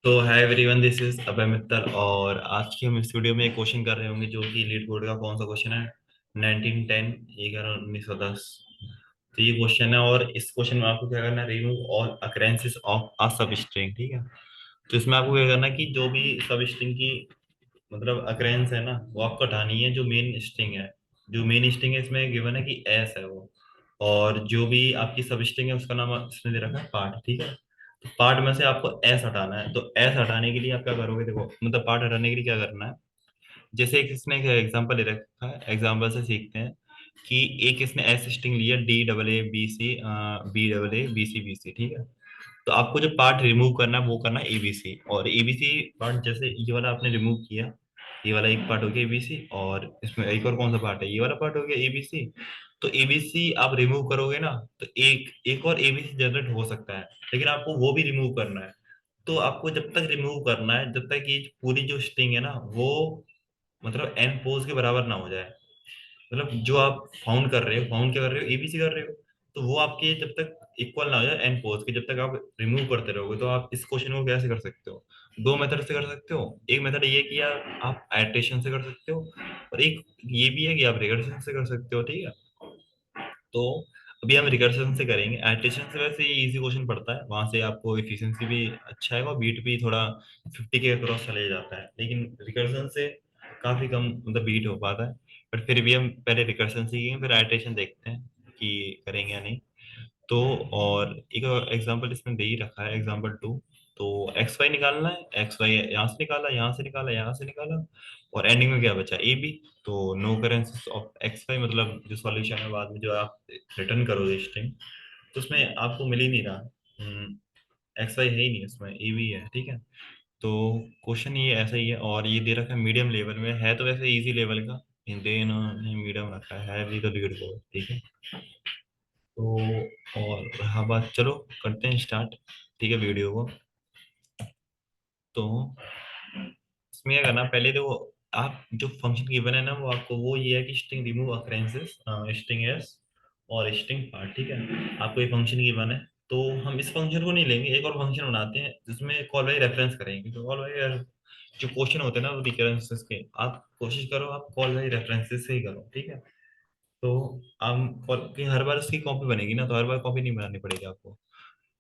तो hi everyone, this is अभय मित्तल। और आज की हम इस वीडियो में एक क्वेश्चन कर रहे होंगे जो कि लीड कोड का कौन सा क्वेश्चन है। 1910 11 1910। तो ये क्वेश्चन है और इस क्वेश्चन में आपको क्या करना है, remove all occurrences of a substring. ठीक है। तो इसमें आपको क्या करना है कि जो भी सब स्ट्रिंग की मतलब अकरेंस है ना, वो आपको हटानी है। जो मेन स्ट्रिंग है, जो मेन स्ट्रिंग है इसमें गिवन है कि एस है वो। और जो भी आपकी सब स्ट्रिंग है उसका नाम इसमें दे रखा है पार्ट। ठीक है। तो पार्ट में से आपको एस हटाना है। तो एस हटाने के लिए आप क्या करोगे, देखो मतलब पार्ट हटाने के लिए क्या करना है। जैसे एक इसने एक एग्जांपल ले रखा है, एग्जांपल से सीखते हैं कि एक इसने एस स्ट्रिंग लिया D double A B C, B double A B C B C. ठीक है। तो आपको जो पार्ट रिमूव करना है वो करना है एबीसी। और एबीसी पार्ट जैसे ये वाला आपने रिमूव किया, ये वाला एक पार्ट हो गया एबीसी। और इसमें एक और कौन सा पार्ट है, ये वाला पार्ट हो गया एबीसी। तो एबीसी आप रिमूव करोगे ना, तो एक एक और एबीसी जनरेट हो सकता है, लेकिन आपको वो भी रिमूव करना है। तो आपको जब तक रिमूव करना है जब तक ये पूरी जो स्ट्रिंग है ना वो मतलब एन पोज के बराबर ना हो जाए। मतलब जो आप फाउंड कर रहे हो, फाउंड क्या कर रहे हो, एबीसी कर रहे हो। तो वो आपके जब तक इक्वल ना हो जाए एन पोज के, जब तक आप रिमूव करते रहोगे। तो आप इस क्वेश्चन को कैसे कर सकते हो, दो मेथड से कर सकते हो। एक मेथड ये कि यार आप एडिशन से कर सकते हो, और एक ये भी है कि आप रिकर्शन से कर सकते हो। ठीक है। तो अभी हम रिकर्शन से करेंगे। एडिशन से वैसे ये इजी क्वेश्चन पड़ता है, वहां से आपको एफिशिएंसी भी अच्छा है और बीट भी थोड़ा 50 के क्रॉस चले जाता है। लेकिन रिकर्शन से काफी कम मतलब बीट हो पाता है। बट फिर भी हम पहले रिकर्शन सीखेंगे, फिर एडिशन देखते हैं कि करेंगे या नहीं। तो और एक एग्जांपल इसमें दे ही रखा है, एग्जांपल 2। तो एक्स वाई निकालना है, एक्स वाई यहाँ से निकाला, यहाँ से निकाला, यहाँ से निकाला, और एंडिंग में क्या बचा, ए बी। तो नो करेंस ऑफ एक्स वाई मतलब जो सॉल्यूशन है बाद में जो आप रिटर्न करोगे स्ट्रिंग, तो उसमें आपको मिल ही नहीं रहा। एक्स वाई है ही नहीं, उसमें ए बी है। ठीक है। तो क्वेश्चन ये ऐसा ही है, और ये दे रखा है मीडियम लेवल में, है तो वैसे इजी लेवल का, देन मीडियम रखा है भी तो लीड को। ठीक है। तो और रहा बात, चलो करते हैं स्टार्ट। ठीक है वीडियो को। तो इसमें क्या करना, पहले देखो आप जो फंक्शन गिवन है ना वो आपको वो ये है कि string remove occurrences, string S और स्ट्रिंग पार्ट। ठीक है। आपको ये फंक्शन गिवन है। तो हम इस फंक्शन को नहीं लेंगे, एक और फंक्शन बनाते हैं जिसमें कॉल बाई रेफरेंस करेंगे। तो कॉल बाई जो क्वेश्चन होते हैं ना वो रिकरेंसेस के, आप कोशिश करो आप कॉल बाई रेफरेंसेस से ही करो। ठीक है। तो हम कि हर बार उसकी कॉपी बनेगी ना, तो हर बार कॉपी नहीं बनानी पड़ेगी आपको।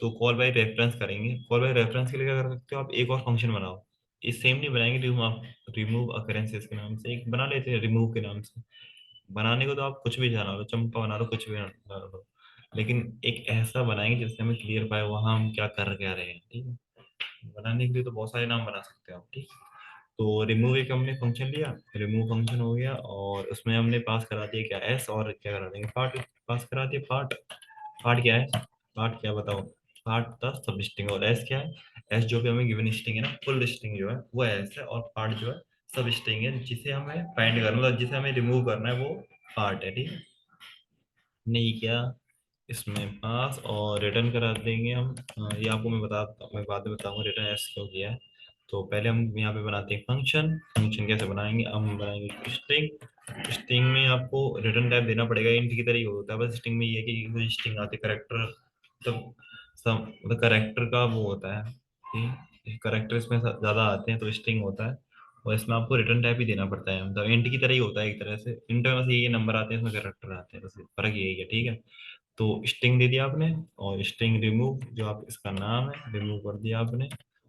तो कॉल बाय रेफरेंस करेंगे। कॉल बाय रेफरेंस के लिए क्या कर सकते हो, आप एक और फंक्शन बनाओ। ये सेम नहीं बनाएंगे, रिमूव अकरेंसेस के नाम से एक बना लेते हैं, रिमूव के नाम से। बनाने को तो आप कुछ भी जाना लो, चंपा बना लो, कुछ भी बना लो, लेकिन एक ऐसा बनाएंगे जिससे हमें क्लियर पाए वहां हम क्या कर क्या रहे हैं। ठीक है। बनाने के लिए तो बहुत सारे नाम बना सकते हो आप। ठीक। तो रिमूव एक हमने फंक्शन लिया, रिमूव फंक्शन हो गया, और उसमें हमने पास करा दिया क्या, एस, और क्या करा देंगे, पार्ट पास करा दिया। पार्ट पार्ट क्या है, पार्ट क्या बताओ, पार्ट था सब स्ट्रिंग। और एस क्या है, एस जो भी हमें गिवन स्ट्रिंग है ना, फुल स्ट्रिंग जो है वो एस है, और पार्ट जो है सब स्ट्रिंग है जिसे हमें फाइंड करना, मतलब जिसे हमें रिमूव करना है वो पार्ट है। ठीक है। नहीं क्या, इसमें पास और रिटर्न करा देंगे हम। ये आपको मैं बाद में बताऊंगा रिटर्न एस क्यों किया है। तो पहले हम यहाँ पे बनाते हैं फंक्शन। फंक्शन कैसे बनाएंगे, हम बनाएंगे स्ट्रिंग। स्ट्रिंग में आपको रिटर्न टाइप देना पड़ेगा, इंट की तरह ही होता है, बस स्ट्रिंग में ये है कि कोई स्ट्रिंग आती है करेक्टर, मतलब सब मतलब करेक्टर का वो होता है कि करेक्टर इसमें ज्यादा आते हैं तो स्ट्रिंग होता है। और इसमें आपको रिटर्न टाइप ही देना पड़ता है, मतलब इंट की तरह ही होता है एक तरह से। इंट में बस ये नंबर आते हैं, इसमें करेक्टर आते हैं, बस फर्क यही है। ठीक है। तो स्ट्रिंग दे दिया आपने, और स्ट्रिंग रिमूव जो आप इसका नाम है रिमूव कर दिया आपने।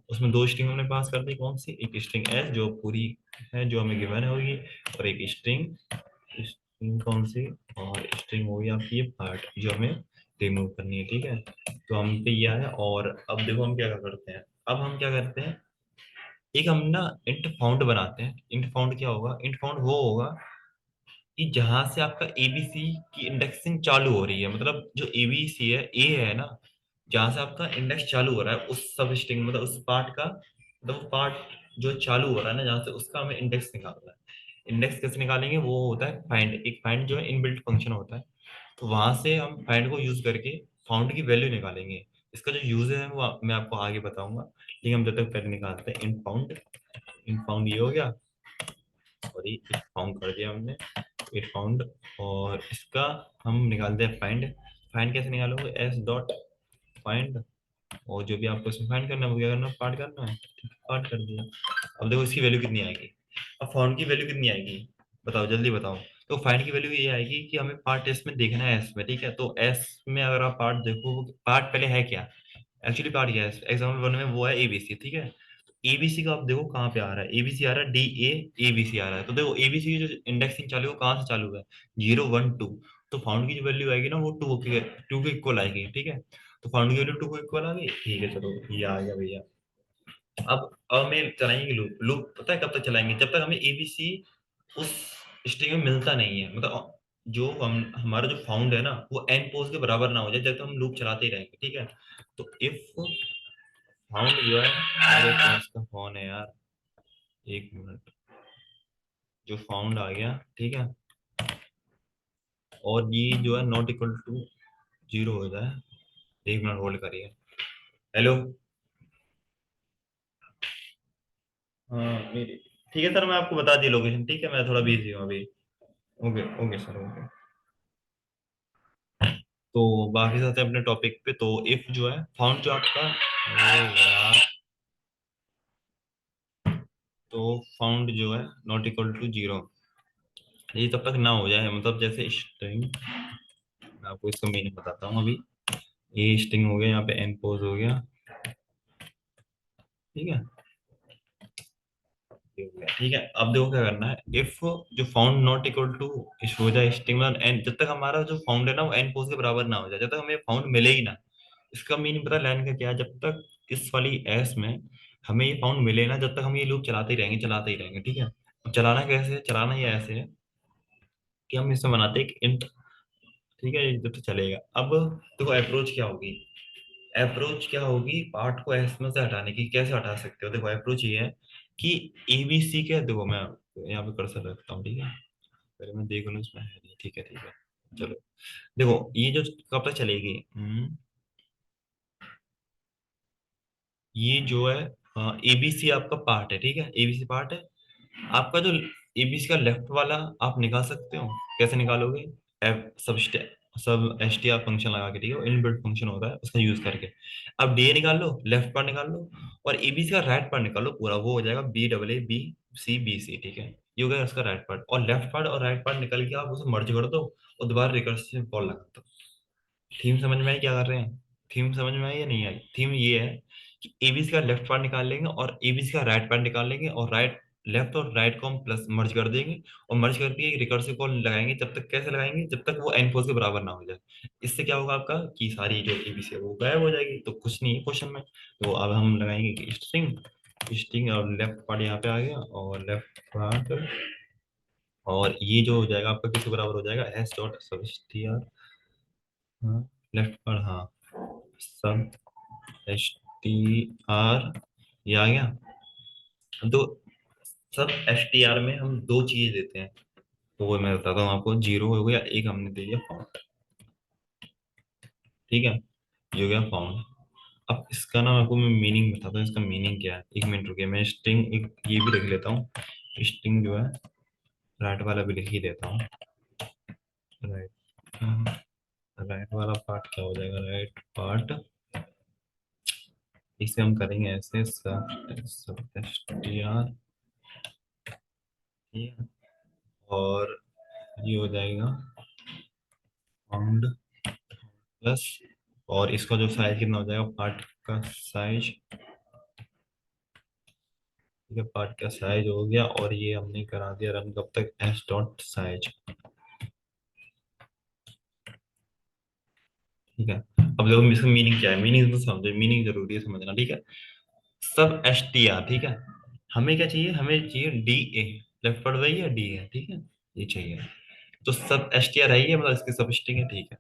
उसमें दो स्ट्रिंग हमने पास कर दी, कौन सी, एक स्ट्रिंग एस जो पूरी है जो हमें गिवन होगी, और एक स्ट्रिंग, स्ट्रिंग कौन सी, और स्ट्रिंग होगी आपकी ये पार्ट जो हमें रिमूव करनी है। ठीक है। तो हम पे ये आया, और अब देखो हम क्या करते हैं। अब हम क्या करते हैं, एक हम ना इंट फाउंड बनाते हैं। इंट फाउंड क्या होगा, इंट फाउंड वो होगा कि जहां से आपका एबीसी की इंडेक्सिंग चालू हो रही है, मतलब जो एबीसी है, ए है ना, जहां से आपका इंडेक्स चालू हो रहा है उस सब स्ट्रिंग मतलब उस पार्ट का, मतलब पार्ट जो चालू हो रहा है ना जहां से, उसका हमें इंडेक्स निकालना है। इंडेक्स कैसे निकालेंगे, वो होता है फाइंड। एक फाइंड जो है इनबिल्ट फंक्शन होता है। तो वहां से हम फाइंड को यूज करके फाउंड की वैल्यू निकालेंगे। इसका जो यूज है वो मैं आपको आगे बताऊंगा, लेकिन हम जब तक पहले निकालते हैं इन फाउंड। इन फाउंड ये हो गया, और ये फाउंड कर दिया हमने, इट फाउंड। और इसका हम निकालते हैं फाइंड। फाइंड कैसे निकालोगे, एस डॉट फाइंड, और जो भी आपको इसमें फाइंड करना है वो क्या करना है, पार्ट करना है। पार्ट कर दिया। अब देखो इसकी वैल्यू कितनी आएगी। अब फाउंड की वैल्यू कितनी आएगी, बताओ जल्दी बताओ। तो फाइंड की वैल्यू ये आएगी कि हमें पार्ट एस में देखना है, एस में, ठीक है। तो एस में अगर आप पार्ट देखो, पार्ट पहले है क्या, एक्चुअली पार्ट क्या है एग्जाम्पल वन में, वो है एबीसी, ठीक है। एबीसी का आप देखो कहाँ पे आ रहा है, एबीसी आ रहा है डी ए, एबीसी आ रहा है। तो देखो एबीसी की जो इंडेक्सिंग चालू है वो कहाँ से चालू है, 0 1 2। तो फाउंड की जो वैल्यू आएगी ना वो टू के इक्वल आएगी, ठीक है। तो फाउंड की वैल्यू टू को इक्वल आ गई, ठीक है, चलो ये आ गया भैया। अब हमें चलाएंगे लूप। लूप पता है कब तक चलाएंगे, जब तक हमें एबीसी उस स्ट्रिंग में मिलता नहीं है, मतलब जो हम हमारा जो फाउंड है ना वो एन पोज के बराबर ना हो जाए, जब तक हम लूप चलाते ही रहेंगे, ठीक है। तो इफ फाउंड जो है, अरे कौन सा फोन है यार, एक मिनट, जो फाउंड आ गया, ठीक है, और ये जो है नॉट इक्वल टू 0 हो जाए, 1 मिनट होल्ड करिए। हेलो। हाँ मेरी, ठीक है सर, मैं आपको बता दी लोकेशन, ठीक है, मैं थोड़ा बिजी हूँ अभी। Okay okay sir, okay. तो बाकी साथ हैं अपने टॉपिक पे। तो इफ जो है फाउंड जो आपका, अरे यार, तो फाउंड जो है नॉट इक्वल टू 0, ये तब तक ना हो जाए, मतलब जैसे स्ट्रिंग, मैं आपको इसका मीनिंग बताता हूँ अभी। ये स्ट्रिंग हो गया, यहाँ पे एन पोज हो गया, ठीक है, ये हो गया, ठीक है। अब देखो क्या करना है, इफ जो फाउंड नॉट इक्वल टू इस हो जाए स्ट्रिंग में एन, जब तक हमारा जो फाउंड है ना वो एन पोज के बराबर ना हो जाए, जब तक हमें फाउंड मिले ही ना। इसका मीनिंग पता है लाइन का क्या है, जब तक इस वाली एस में हमें ये फाउंड मिले ना, जब तक हम ये लूप चलाते ही रहेंगे, चलाते ही रहेंगे, ठीक है। अब चलाना कैसे है, चलाना ये ऐसे है कि हम इसमें बनाते हैं एक इंट, ठीक है, ये जब तक चलेगा। अब देखो अप्रोच क्या होगी, अप्रोच क्या होगी, पार्ट को एस में से हटाने की। कैसे हटा सकते हो, देखो अप्रोच ये है कि एबीसी के, देखो मैं यहाँ पे कर्सर रखता हूँ, ठीक है, पहले मैं देख लूँ इसमें है नहीं, ठीक है, ठीक है, चलो। देखो ये जो कब तक चलेगी, ये जो है एबीसी आपका पार्ट है, ठीक है, एबीसी पार्ट है आपका। जो एबीसी का लेफ्ट वाला आप निकाल सकते हो, कैसे निकालोगे, एफ सब एस टी आर फंक्शन लगा के, ठीक है, इनबिल्ट फंक्शन होता है उसका यूज करके। अब डी ए निकाल लो, लेफ्ट पार्ट निकाल लो, और एबीसी का राइट पार्ट निकाल लो पूरा, वो हो जाएगा B double A B C B C, ठीक है। ये हो गया उसका राइट पार्ट, और लेफ्ट पार्ट और राइट पार्ट निकल के आप उसे मर्ज कर दो और दोबारा रिकर्सिव कॉल लगा दो। थीम समझ में आई क्या कर रहे हैं, थीम समझ में आई या नहीं आई। थीम ये है कि एबीसी का लेफ्ट पार्ट निकाल लेंगे और एबीसी का राइट पार्ट निकाल लेंगे, और राइट लेफ्ट और राइट को हम प्लस मर्ज कर देंगे, और मर्ज करके एक रिकर्सिव कॉल लगाएंगे। जब तक कैसे लगाएंगे, जब तक वो एनफोर्स के बराबर ना हो जाए। इससे क्या होगा आपका कि सारी जो एबीसी है वो गायब हो जाएगी, तो कुछ नहीं है क्वेश्चन में। तो अब हम लगाएंगे कि स्ट्रिंग, स्ट्रिंग और लेफ्ट पार्ट यहाँ पे आ गया, और लेफ्ट पार्ट, और ये जो हो जाएगा आपका किसके बराबर हो जाएगा, एस डॉट सब लेफ्ट पार्ट, हाँ, सब एच टी आर, ये आ गया। तो सब एच टी आर में हम दो चीज देते हैं, तो वो मैं बताता हूँ आपको। 0 हो गया, एक हमने दे दिया फाउंड, ठीक है, ये हो गया फाउंड। अब इसका ना आपको मैं मीनिंग बताता हूँ, इसका मीनिंग क्या है, 1 मिनट रुकिए, मैं स्ट्रिंग एक ये भी लिख लेता हूँ। स्ट्रिंग जो है राइट वाला भी लिख ही देता हूँ, राइट, राइट वाला पार्ट क्या हो जाएगा, राइट पार्ट, इसे हम करेंगे ऐसे, सब एच टी आर, ठीक है, और ये हो जाएगा फाउंड प्लस, और इसका जो साइज कितना हो जाएगा, पार्ट का साइज, ठीक है, पार्ट का साइज हो गया, और ये हमने करा दिया रन कब तक, एस डॉट साइज, ठीक है। अब देखो इसका मीनिंग क्या है, मीनिंग तो समझो, मीनिंग जरूरी है समझना, ठीक है। सब एस टी आर, ठीक है, हमें क्या चाहिए, हमें चाहिए डी ए, लेफ्ट पढ़ रही है डी है, ठीक है, ये चाहिए। तो सब एस टी आर है, ये मतलब इसकी सब स्ट्रिंग है, ठीक है।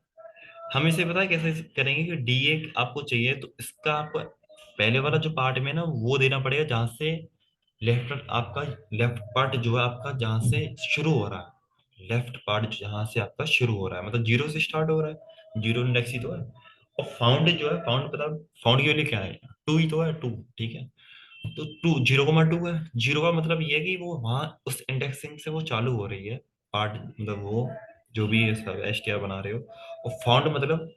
हम इसे पता है कैसे करेंगे कि डी ए आपको चाहिए, तो इसका आप पहले वाला जो पार्ट में ना वो देना पड़ेगा जहां से लेफ्ट आपका, लेफ्ट पार्ट जो है आपका जहां से शुरू हो रहा है, लेफ्ट पार्ट जहां से आपका शुरू हो रहा है, मतलब 0 से स्टार्ट हो रहा है, 0 इंडेक्स ही तो है। और फाउंड जो है, फाउंड पता, फाउंड के लिए क्या है, 2 ही तो है, 2, ठीक है। तो 0,2 है, 0 का मतलब ये है कि वो वहां उस इंडेक्सिंग से वो चालू हो रही है पार्ट, मतलब वो जो भी एच टी आर बना रहे हो। और फाउंड मतलब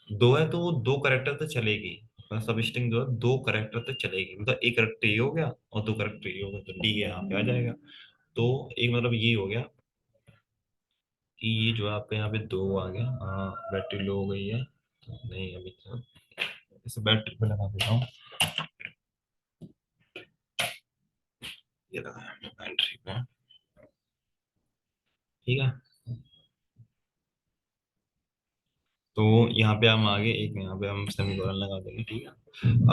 2 है, तो वो 2 करेक्टर तो चलेगी, सब स्ट्रिंग जो है 2 कैरेक्टर तक चलेगी, मतलब एक कैरेक्टर ये हो गया और 2 कैरेक्टर ये हो गया, तो डी यहाँ पे आ जाएगा। तो एक मतलब ये हो गया कि ये जो है आपके यहाँ पे 2 आ गया। हाँ, बैटरी लो हो गई है, नहीं अभी तो इसे बैटरी पे लगा देता हूँ। ये रहा बैटरी पे, ठीक है। तो यहाँ पे हम आगे एक यहाँ पे हम सेमीकोलन लगा देंगे, ठीक है।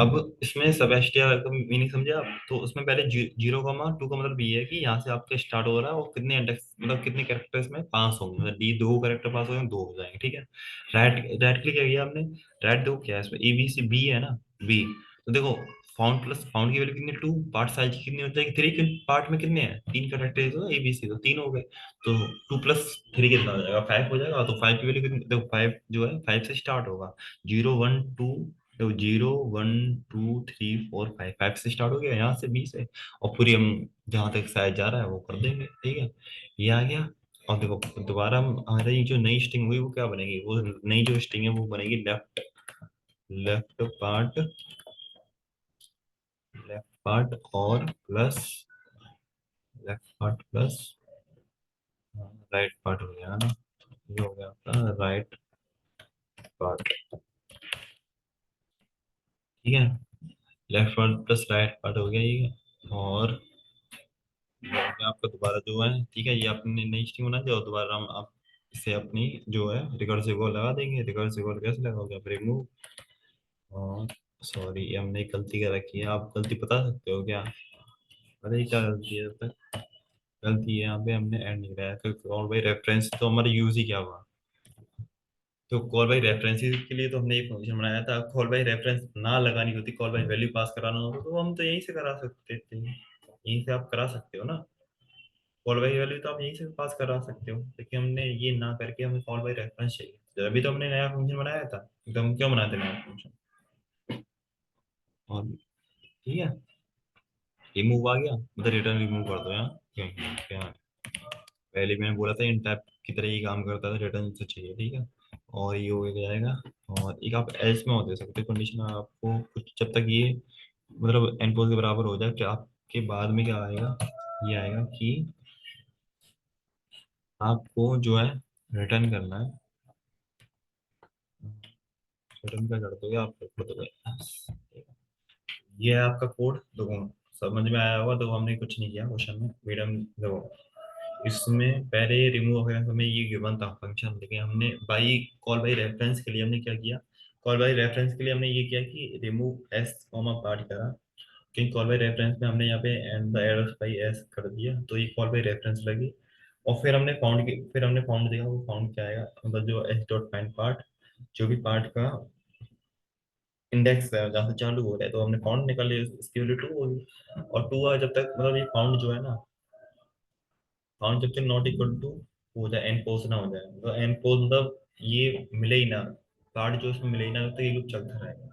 अब इसमें सबएस्टिया का मीनिंग समझे आप? तो उसमें पहले 0,2 का मतलब ये है कि यहाँ से आपका स्टार्ट हो रहा है और कितने इंडेक्स मतलब कितने कैरेक्टर्स में पास होंगे, मतलब डी 2 कैरेक्टर पास हो जाएंगे, 2 हो जाएंगे, ठीक है। राइट राइट क्लिक किया हमने। राइट देखो क्या है इसमें, ABC B है ना, बी। तो देखो फाउंड प्लस फाउंड की वैल्यू कितनी, 2। पार्ट साइज कितनी हो जाएगी, 3। पार्ट में कितने हैं, 3 कैरेक्टर तो ABC, तो 3 हो गए। तो 2 + 3 कितना हो जाएगा, 5 हो जाएगा। तो 5 की वैल्यू कितनी, देखो 5 जो है 5 से स्टार्ट होगा। 0 1 2, देखो 0 1 2 3 4 5, 5 से स्टार्ट हो गया यहाँ से, बी से। और पूरी हम जहाँ तक साइज जा रहा है वो कर देंगे, ठीक है। ये आ गया। और देखो दोबारा हम हमारी जो नई स्ट्रिंग हुई वो क्या बनेगी, वो नई जो स्ट्रिंग है वो बनेगी left, left part, left part और plus, left part plus right part हो गया ना। ये हो गया आपका राइट पार्ट, ठीक है। Left part plus right part हो गया ये। और ये हो गया आपका दोबारा जो है, ठीक है। ये आपने नई स्ट्रिंग बना दिया और दोबारा हम आप इसे अपनी जो है रिकर्सिव कॉल लगा देंगे। रिकर्सिव कॉल कैसे लगाओगे आप, रिमूव, और सॉरी ये हमने एक गलती कर रखी है, आप गलती बता सकते हो क्या? अरे क्या गलती है, तब तक गलती है यहाँ पे हमने ऐड नहीं कराया, तो कॉल बाई रेफरेंस तो हमारा यूज ही क्या हुआ। तो कॉल बाई रेफरेंसेस के लिए तो हमने ये फंक्शन बनाया था, कॉल बाई रेफरेंस ना लगानी होती, कॉल बाई वैल्यू पास कराना होता तो हम तो यहीं से करा सकते थे, यहीं से आप करा सकते हो ना। कॉल बाई वैल्यू तो आप यहीं से पास करा सकते हो, लेकिन हमने ये ना करके हमें कॉल बाई रेफरेंस चाहिए, अभी तो हमने नया फंक्शन बनाया था, तो हम क्यों बनाते नया फंक्शन। और ठीक है, रिमूव आ गया, मतलब रिटर्न रिमूव कर दो यहाँ, क्या क्या पहले मैंने बोला था इन टाइप की तरह ही काम करता था, रिटर्न से चाहिए, ठीक है। और ये हो जाएगा। और एक आप एल्स में और दे सकते हो कंडीशन, आपको कुछ जब तक ये मतलब एन पोज के बराबर हो जाए, फिर आपके बाद में क्या आएगा, ये आएगा कि आपको जो है रिटर्न करना है। रिटर्न क्या कर दोगे आप, कर दोगे, ये है आपका कोड, देखो समझ में आया होगा। तो हमने कुछ नहीं किया क्वेश्चन में, मैडम देखो इसमें पहले रिमूव वगैरह हमें ये गिवन था फंक्शन, लेकिन हमने बाई कॉल बाई रेफरेंस के लिए हमने क्या किया, कॉल बाई रेफरेंस के लिए हमने ये किया कि रिमूव एस कॉमा पार्ट करा, क्योंकि कॉल बाई रेफरेंस में हमने यहाँ पे and the errors by S कर दिया, तो ये कॉल बाई रेफरेंस लगी। और फिर हमने फाउंड देखा, वो फाउंड क्या आएगा, मतलब जो एस डॉट फाइंड पार्ट, जो भी पार्ट का इंडेक्स है जहाँ से चालू हो रहा है, तो हमने फाउंड निकाल लिया, इसकी वैल्यू 2 होगी। और 2 जब तक मतलब ये फाउंड जो है ना, फाउंड जब तक नॉट इक्वल टू हो जाए, एन पोज ना हो जाए, तो एन पोज मतलब ये मिले ही ना, पार्ट जो उसमें मिले ही ना, तो ये लूप चलता रहेगा,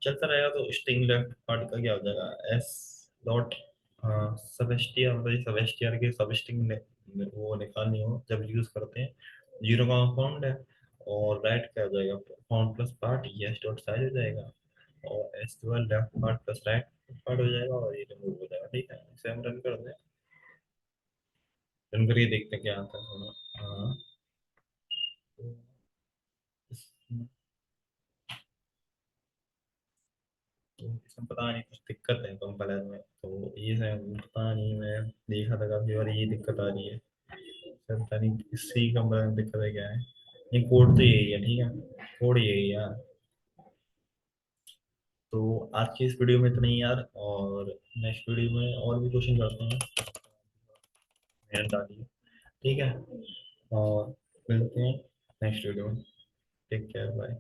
चलता रहेगा। तो स्ट्रिंग लेफ्ट पार्ट का क्या हो जाएगा, एस डॉट सबस्टियर, मतलब सबस्टियर के सब स्ट्रिंग वो निकालनी हो जब यूज करते हैं, 0 का फाउंड है। और राइट क्या हो जाएगा, फाउंड प्लस पार्ट, ये एस डॉट साइज हो जाएगा। और एस जो है left part plus right part हो जाएगा, और ये रिमूव हो जाएगा, ठीक है। इसे हम रन कर दें, रन करके देखते हैं क्या आता है थोड़ा। हाँ, तो इसमें तो इसमें पता नहीं कुछ दिक्कत है कंपाइलर में, तो ये पता नहीं, मैं देखा था काफी बार ये दिक्कत आ रही है, सर पता नहीं इसी कंपाइलर में दिक्कत है क्या है। ये कोड तो यही है, ठीक है, कोड यही है यार। तो आज की इस वीडियो में इतना ही यार, और नेक्स्ट वीडियो में और भी क्वेश्चन करते हैं, मेहनत डालिए, ठीक है। और मिलते हैं नेक्स्ट वीडियो में, टेक केयर, बाय।